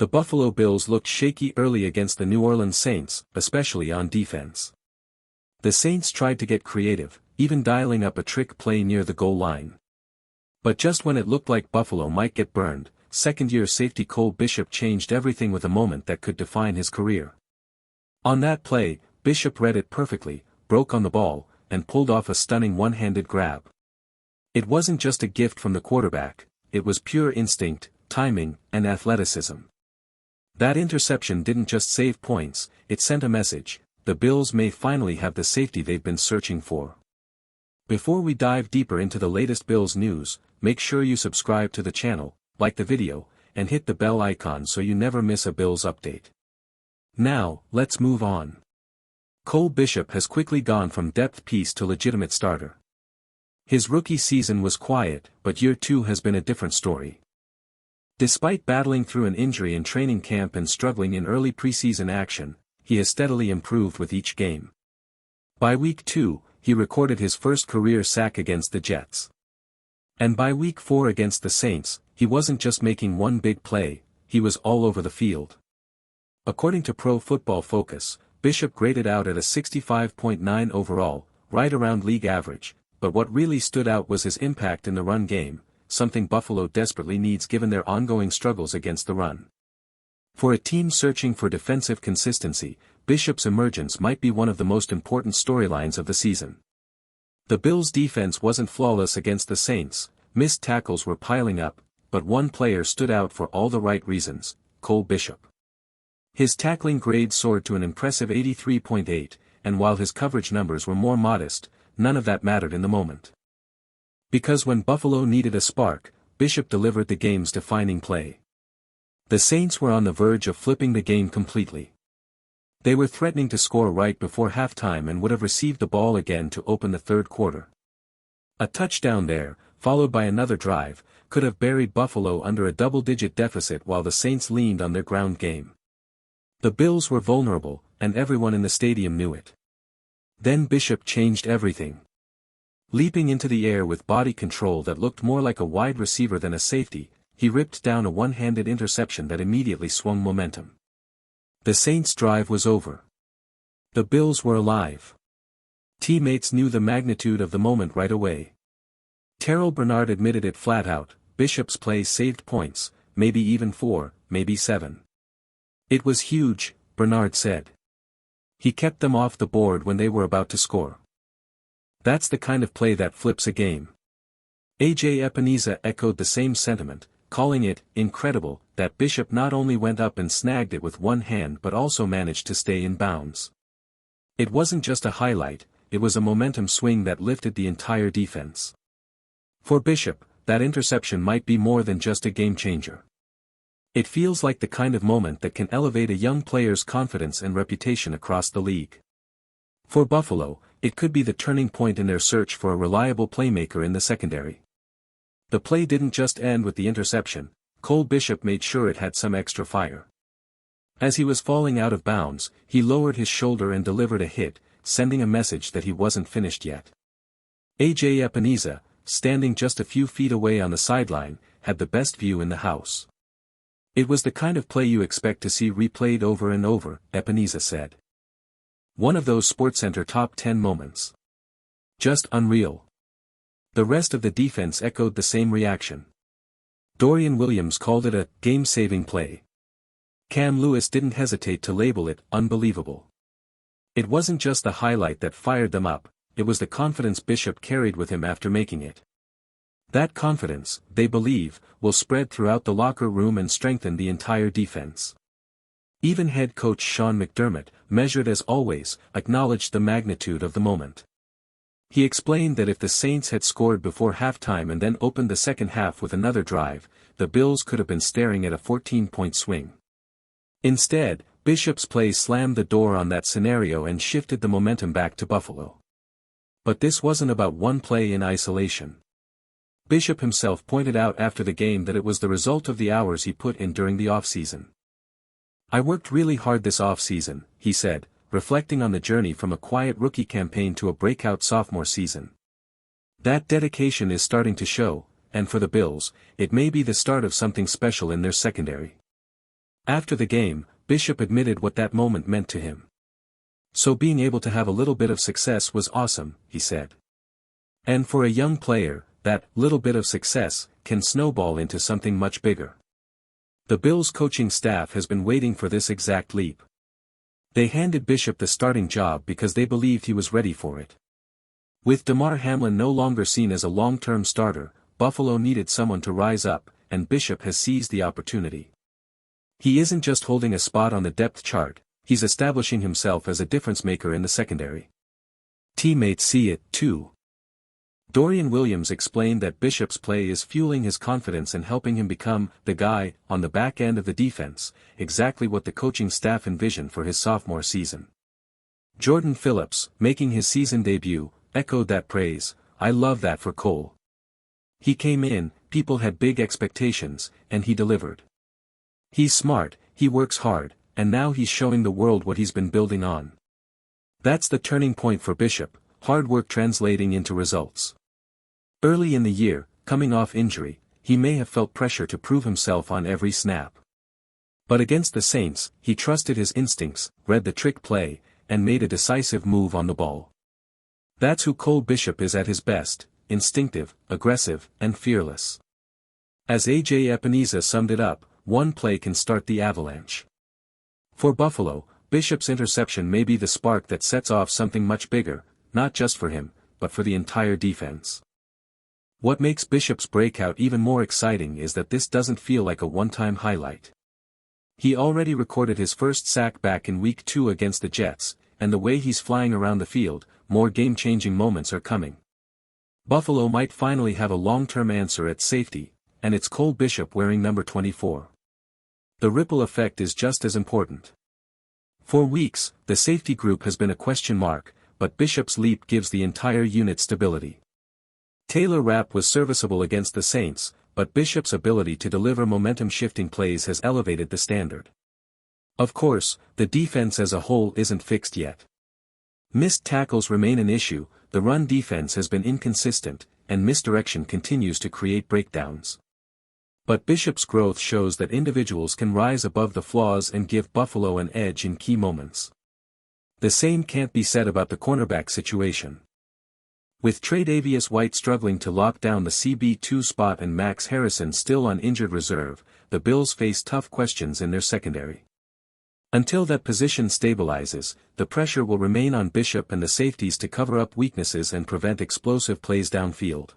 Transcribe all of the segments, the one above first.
The Buffalo Bills looked shaky early against the New Orleans Saints, especially on defense. The Saints tried to get creative, even dialing up a trick play near the goal line. But just when it looked like Buffalo might get burned, second-year safety Cole Bishop changed everything with a moment that could define his career. On that play, Bishop read it perfectly, broke on the ball, and pulled off a stunning one-handed grab. It wasn't just a gift from the quarterback, it was pure instinct, timing, and athleticism. That interception didn't just save points, it sent a message: the Bills may finally have the safety they've been searching for. Before we dive deeper into the latest Bills news, make sure you subscribe to the channel, like the video, and hit the bell icon so you never miss a Bills update. Now, let's move on. Cole Bishop has quickly gone from depth piece to legitimate starter. His rookie season was quiet, but year 2 has been a different story. Despite battling through an injury in training camp and struggling in early preseason action, he has steadily improved with each game. By week 2, he recorded his first career sack against the Jets. And by week 4 against the Saints, he wasn't just making one big play, he was all over the field. According to Pro Football Focus, Bishop graded out at a 65.9 overall, right around league average, but what really stood out was his impact in the run game, something Buffalo desperately needs given their ongoing struggles against the run. For a team searching for defensive consistency, Bishop's emergence might be one of the most important storylines of the season. The Bills' defense wasn't flawless against the Saints, missed tackles were piling up, but one player stood out for all the right reasons: Cole Bishop. His tackling grade soared to an impressive 83.8, and while his coverage numbers were more modest, none of that mattered in the moment. Because when Buffalo needed a spark, Bishop delivered the game's defining play. The Saints were on the verge of flipping the game completely. They were threatening to score right before halftime and would have received the ball again to open the third quarter. A touchdown there, followed by another drive, could have buried Buffalo under a double-digit deficit while the Saints leaned on their ground game. The Bills were vulnerable, and everyone in the stadium knew it. Then Bishop changed everything. Leaping into the air with body control that looked more like a wide receiver than a safety, he ripped down a one-handed interception that immediately swung momentum. The Saints' drive was over. The Bills were alive. Teammates knew the magnitude of the moment right away. Terrell Bernard admitted it flat out: Bishop's play saved points, maybe even 4, maybe 7. It was huge, Bernard said. He kept them off the board when they were about to score. That's the kind of play that flips a game. A.J. Epineza echoed the same sentiment, calling it incredible that Bishop not only went up and snagged it with one hand but also managed to stay in bounds. It wasn't just a highlight, it was a momentum swing that lifted the entire defense. For Bishop, that interception might be more than just a game-changer. It feels like the kind of moment that can elevate a young player's confidence and reputation across the league. For Buffalo, it could be the turning point in their search for a reliable playmaker in the secondary. The play didn't just end with the interception, Cole Bishop made sure it had some extra fire. As he was falling out of bounds, he lowered his shoulder and delivered a hit, sending a message that he wasn't finished yet. A.J. Epineza, standing just a few feet away on the sideline, had the best view in the house. It was the kind of play you expect to see replayed over and over, Epineza said. One of those SportsCenter top 10 moments. Just unreal. The rest of the defense echoed the same reaction. Dorian Williams called it a game-saving play. Cam Lewis didn't hesitate to label it unbelievable. It wasn't just the highlight that fired them up, it was the confidence Bishop carried with him after making it. That confidence, they believe, will spread throughout the locker room and strengthen the entire defense. Even head coach Sean McDermott, measured as always, acknowledged the magnitude of the moment. He explained that if the Saints had scored before halftime and then opened the second half with another drive, the Bills could have been staring at a 14-point swing. Instead, Bishop's play slammed the door on that scenario and shifted the momentum back to Buffalo. But this wasn't about one play in isolation. Bishop himself pointed out after the game that it was the result of the hours he put in during the offseason. "I worked really hard this offseason," he said, reflecting on the journey from a quiet rookie campaign to a breakout sophomore season. That dedication is starting to show, and for the Bills, it may be the start of something special in their secondary. After the game, Bishop admitted what that moment meant to him. "So being able to have a little bit of success was awesome," he said. And for a young player, that little bit of success can snowball into something much bigger. The Bills' coaching staff has been waiting for this exact leap. They handed Bishop the starting job because they believed he was ready for it. With Damar Hamlin no longer seen as a long-term starter, Buffalo needed someone to rise up, and Bishop has seized the opportunity. He isn't just holding a spot on the depth chart, he's establishing himself as a difference maker in the secondary. Teammates see it, too. Dorian Williams explained that Bishop's play is fueling his confidence and helping him become the guy on the back end of the defense, exactly what the coaching staff envisioned for his sophomore season. Jordan Phillips, making his season debut, echoed that praise. "I love that for Cole. He came in, people had big expectations, and he delivered. He's smart, he works hard, and now he's showing the world what he's been building on." That's the turning point for Bishop, hard work translating into results. Early in the year, coming off injury, he may have felt pressure to prove himself on every snap. But against the Saints, he trusted his instincts, read the trick play, and made a decisive move on the ball. That's who Cole Bishop is at his best: instinctive, aggressive, and fearless. As A.J. Epineza summed it up, one play can start the avalanche. For Buffalo, Bishop's interception may be the spark that sets off something much bigger, not just for him, but for the entire defense. What makes Bishop's breakout even more exciting is that this doesn't feel like a one-time highlight. He already recorded his first sack back in Week 2 against the Jets, and the way he's flying around the field, more game-changing moments are coming. Buffalo might finally have a long-term answer at safety, and it's Cole Bishop wearing number 24. The ripple effect is just as important. For weeks, the safety group has been a question mark, but Bishop's leap gives the entire unit stability. Taylor Rapp was serviceable against the Saints, but Bishop's ability to deliver momentum-shifting plays has elevated the standard. Of course, the defense as a whole isn't fixed yet. Missed tackles remain an issue, the run defense has been inconsistent, and misdirection continues to create breakdowns. But Bishop's growth shows that individuals can rise above the flaws and give Buffalo an edge in key moments. The same can't be said about the cornerback situation. With Tre'Davious White struggling to lock down the CB2 spot and Max Harrison still on injured reserve, the Bills face tough questions in their secondary. Until that position stabilizes, the pressure will remain on Bishop and the safeties to cover up weaknesses and prevent explosive plays downfield.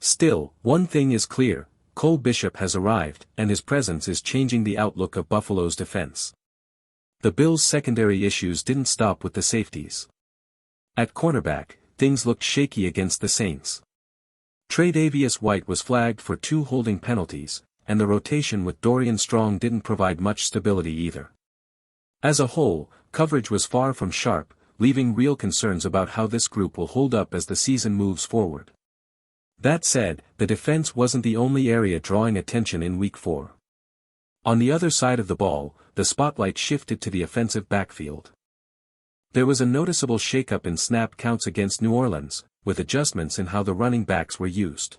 Still, one thing is clear: Cole Bishop has arrived, and his presence is changing the outlook of Buffalo's defense. The Bills' secondary issues didn't stop with the safeties. At cornerback, things looked shaky against the Saints. Tre'Davious White was flagged for 2 holding penalties, and the rotation with Dorian Strong didn't provide much stability either. As a whole, coverage was far from sharp, leaving real concerns about how this group will hold up as the season moves forward. That said, the defense wasn't the only area drawing attention in Week 4. On the other side of the ball, the spotlight shifted to the offensive backfield. There was a noticeable shakeup in snap counts against New Orleans, with adjustments in how the running backs were used.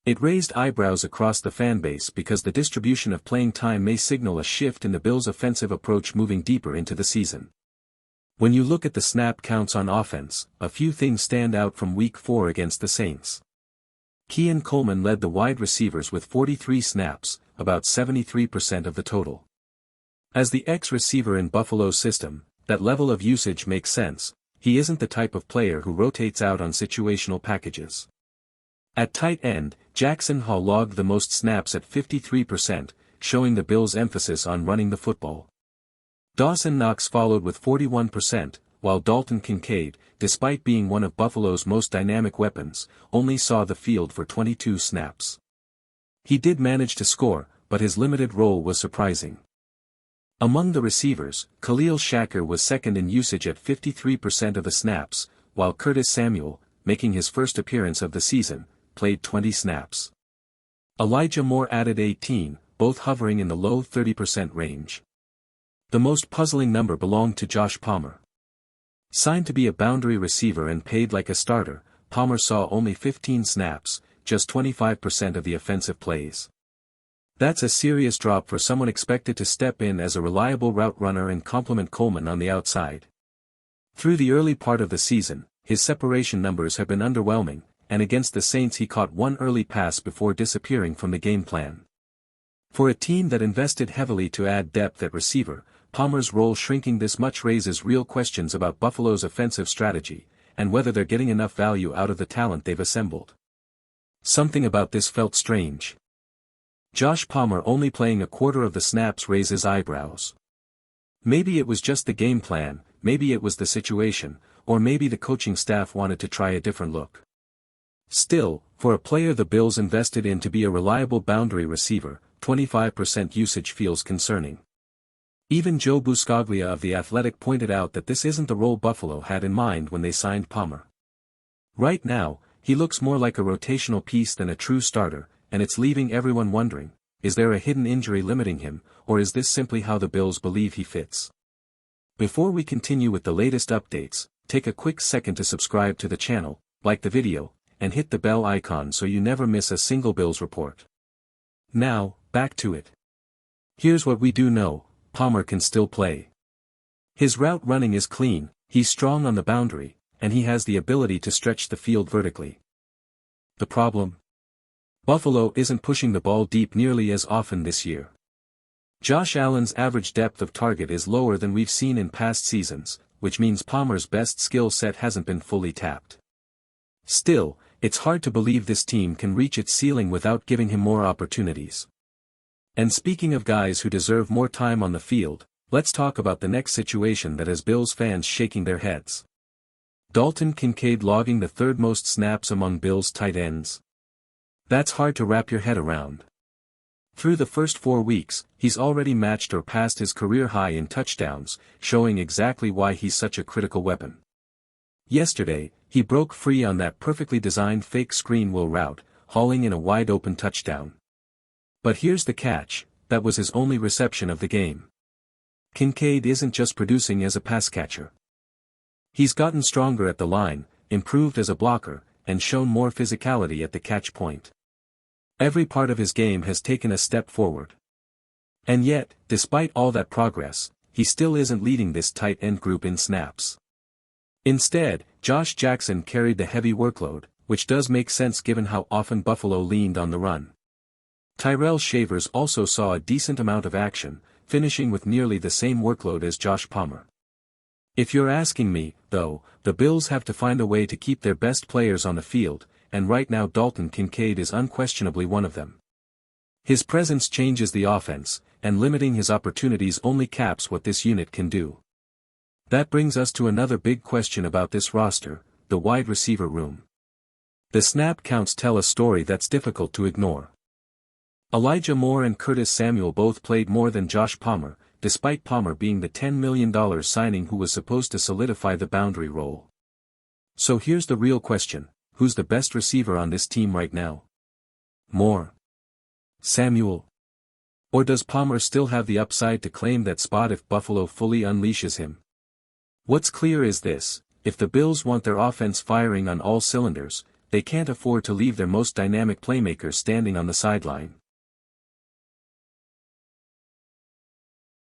It raised eyebrows across the fanbase because the distribution of playing time may signal a shift in the Bills' offensive approach moving deeper into the season. When you look at the snap counts on offense, a few things stand out from Week 4 against the Saints. Keon Coleman led the wide receivers with 43 snaps, about 73% of the total. As the ex-receiver in Buffalo's system, that level of usage makes sense. He isn't the type of player who rotates out on situational packages. At tight end, Jackson Hall logged the most snaps at 53%, showing the Bills' emphasis on running the football. Dawson Knox followed with 41%, while Dalton Kincaid, despite being one of Buffalo's most dynamic weapons, only saw the field for 22 snaps. He did manage to score, but his limited role was surprising. Among the receivers, Khalil Shaker was second in usage at 53% of the snaps, while Curtis Samuel, making his first appearance of the season, played 20 snaps. Elijah Moore added 18, both hovering in the low 30% range. The most puzzling number belonged to Josh Palmer. Signed to be a boundary receiver and paid like a starter, Palmer saw only 15 snaps, just 25% of the offensive plays. That's a serious drop for someone expected to step in as a reliable route runner and complement Coleman on the outside. Through the early part of the season, his separation numbers have been underwhelming, and against the Saints he caught one early pass before disappearing from the game plan. For a team that invested heavily to add depth at receiver, Palmer's role shrinking this much raises real questions about Buffalo's offensive strategy, and whether they're getting enough value out of the talent they've assembled. Something about this felt strange. Josh Palmer only playing a quarter of the snaps raises eyebrows. Maybe it was just the game plan, maybe it was the situation, or maybe the coaching staff wanted to try a different look. Still, for a player the Bills invested in to be a reliable boundary receiver, 25% usage feels concerning. Even Joe Buscaglia of The Athletic pointed out that this isn't the role Buffalo had in mind when they signed Palmer. Right now, he looks more like a rotational piece than a true starter, and it's leaving everyone wondering, is there a hidden injury limiting him, or is this simply how the Bills believe he fits? Before we continue with the latest updates, take a quick second to subscribe to the channel, like the video, and hit the bell icon so you never miss a single Bills report. Now, back to it. Here's what we do know: Palmer can still play. His route running is clean, he's strong on the boundary, and he has the ability to stretch the field vertically. The problem? Buffalo isn't pushing the ball deep nearly as often this year. Josh Allen's average depth of target is lower than we've seen in past seasons, which means Palmer's best skill set hasn't been fully tapped. Still, it's hard to believe this team can reach its ceiling without giving him more opportunities. And speaking of guys who deserve more time on the field, let's talk about the next situation that has Bills fans shaking their heads. Dalton Kincaid logging the third most snaps among Bills tight ends. That's hard to wrap your head around. Through the first 4 weeks, he's already matched or passed his career high in touchdowns, showing exactly why he's such a critical weapon. Yesterday, he broke free on that perfectly designed fake screen wheel route, hauling in a wide-open touchdown. But here's the catch: that was his only reception of the game. Kincaid isn't just producing as a pass catcher. He's gotten stronger at the line, improved as a blocker, and shown more physicality at the catch point. Every part of his game has taken a step forward. And yet, despite all that progress, he still isn't leading this tight end group in snaps. Instead, Josh Jackson carried the heavy workload, which does make sense given how often Buffalo leaned on the run. Tyrell Shavers also saw a decent amount of action, finishing with nearly the same workload as Josh Palmer. If you're asking me, though, the Bills have to find a way to keep their best players on the field, and right now Dalton Kincaid is unquestionably one of them. His presence changes the offense, and limiting his opportunities only caps what this unit can do. That brings us to another big question about this roster: the wide receiver room. The snap counts tell a story that's difficult to ignore. Elijah Moore and Curtis Samuel both played more than Josh Palmer, despite Palmer being the $10 million signing who was supposed to solidify the boundary role. So here's the real question: who's the best receiver on this team right now? Moore? Samuel? Or does Palmer still have the upside to claim that spot if Buffalo fully unleashes him? What's clear is this: if the Bills want their offense firing on all cylinders, they can't afford to leave their most dynamic playmaker standing on the sideline.